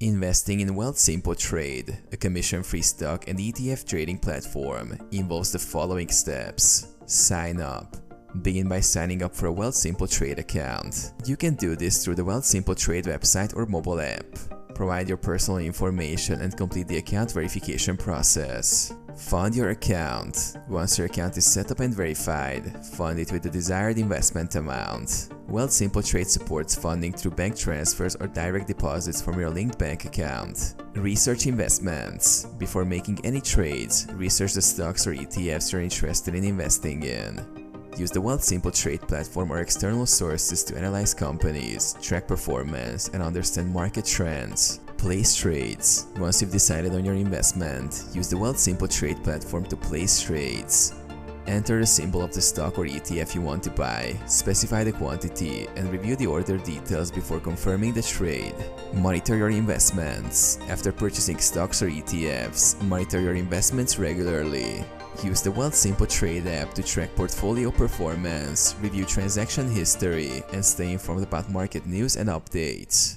Investing in Wealthsimple Trade, a commission-free stock and ETF trading platform, involves the following steps. Sign up. Begin by signing up for a Wealthsimple Trade account. You can do this through the Wealthsimple Trade website or mobile app. Provide your personal information and complete the account verification process. Fund your account. Once your account is set up and verified, fund it with the desired investment amount. Wealthsimple Trade supports funding through bank transfers or direct deposits from your linked bank account. Research investments. Before making any trades, research the stocks or ETFs you're interested in investing in. Use the Wealthsimple Trade platform or external sources to analyze companies, track performance, and understand market trends. Place trades. Once you've decided on your investment, use the Wealthsimple Trade platform to place trades. Enter the symbol of the stock or ETF you want to buy, specify the quantity, and review the order details before confirming the trade. Monitor your investments. After purchasing stocks or ETFs, monitor your investments regularly. Use the Wealthsimple Trade app to track portfolio performance, review transaction history, and stay informed about market news and updates.